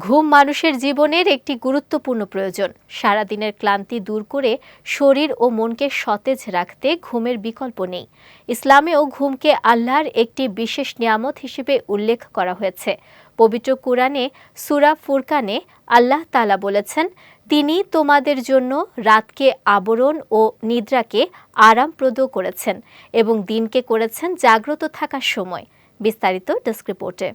ঘুম মানুষের জীবনের একটি গুরুত্বপূর্ণ প্রয়োজন। সারাদিনের ক্লান্তি দূর করে শরীর ও মনকে সতেজ রাখতে ঘুমের বিকল্প নেই। ইসলামেও ঘুমকে আল্লাহর একটি বিশেষ নিয়ামত হিসেবে উল্লেখ করা হয়েছে। পবিত্র কুরআনে সূরা ফুরকানে আল্লাহ তাআলা বলেছেন, তিনি তোমাদের জন্য রাতকে আবরণ ও নিদ্রাকে আরামপ্রদ করেছেন এবং দিনকে করেছেন জাগ্রত থাকার সময়। বিস্তারিত ডেস্ক রিপোর্টে।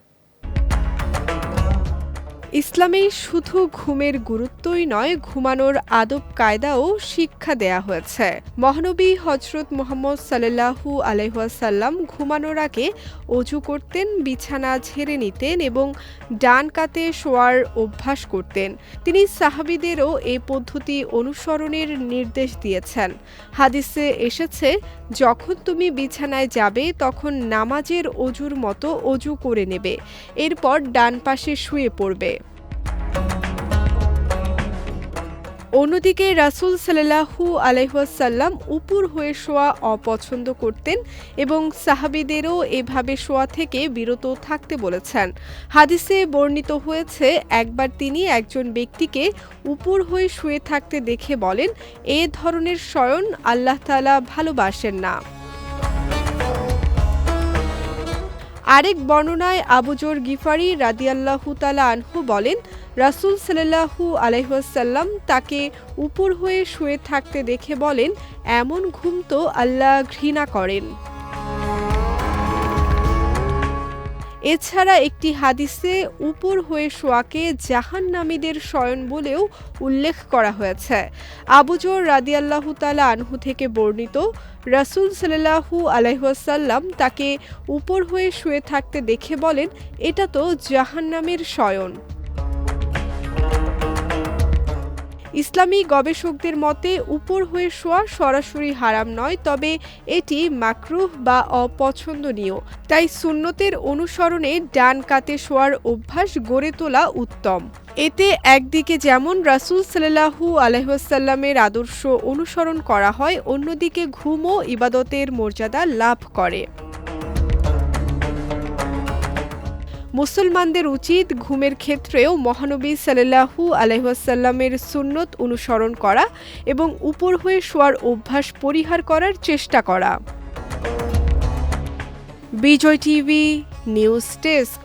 ইসলামে শুধু ঘুমের গুরুত্বই নয়, ঘুমানোর আদব কায়দাও শিক্ষা দেয়া হয়েছে। মহানবী হযরত মুহাম্মদ সাল্লাল্লাহু আলাইহি ওয়াসাল্লাম ঘুমানোর আগে ওযু করতেন, বিছানা ঝেড়ে নিতেন এবং ডান কাতে শোয়ার অভ্যাস করতেন। তিনি সাহাবীদেরও এই পদ্ধতি অনুসরণের নির্দেশ দিয়েছেন। হাদিসে এসেছে, যখন তুমি বিছানায় যাবে তখন নামাজের ওযুর মতো ওযু করে নেবে, এরপর ডান পাশে শুয়ে পড়বে। অন্যদিকে রাসূল সাল্লাল্লাহু আলাইহি ওয়াসাল্লাম উপর হয়ে শোয়া অপছন্দ করতেন এবং সাহাবীদেরও এভাবে শোয়া থেকে বিরত থাকতে বলেছেন। হাদিসে বর্ণিত হয়েছে, একবার তিনি একজন ব্যক্তিকে উপর হয়ে শুয়ে থাকতে দেখে বলেন, এ ধরনের শয়ন আল্লাহ তাআলা ভালোবাসেন না। আরেক বর্ণনায় আবু যর গিফারি রাদিয়াল্লাহু তাআলা আনহু বলেন, রাসূল সাল্লাল্লাহু আলাইহি ওয়াসাল্লাম তাকে উপর হয়ে শুয়ে থাকতে দেখে বলেন, এমন ঘুম তো আল্লাহ ঘৃণা করেন। এছাড়া একটি হাদিসে উপর হয়ে শোয়াকে জাহান্নামীদের শয়ন বলেও উল্লেখ করা হয়েছে। আবু যর রাদিয়াল্লাহু তাআলা আনহু থেকে বর্ণিত, রাসূল সাল্লাল্লাহু আলাইহি ওয়াসাল্লাম তাকে উপর হয়ে শুয়ে থাকতে দেখে বলেন, এটা তো জাহান্নামের শয়ন। ইসলামী গবেষকদের মতে উপর হয়ে শোয়া সরাসরি হারাম নয়, তবে এটি মাকরুহ বা অপছন্দনীয়। তাই সুন্নতের অনুসরণে ডান কাতে শোয়ার অভ্যাস গড়ে তোলা উত্তম। এতে একদিকে যেমন রাসূল সাল্লাল্লাহু আলাইহি ওয়াসাল্লামের আদর্শ অনুসরণ করা হয়, অন্যদিকে ঘুমও ইবাদতের মর্যাদা লাভ করে। মুসলমানদের উচিত ঘুমের ক্ষেত্রেও মহানবী সাল্লাল্লাহু আলাইহি ওয়াসাল্লামের সুন্নত অনুসরণ করা এবং উপর হয়ে শোয়ার অভ্যাস পরিহার করার চেষ্টা করা। বিজয় টিভি নিউজ ডেস্ক।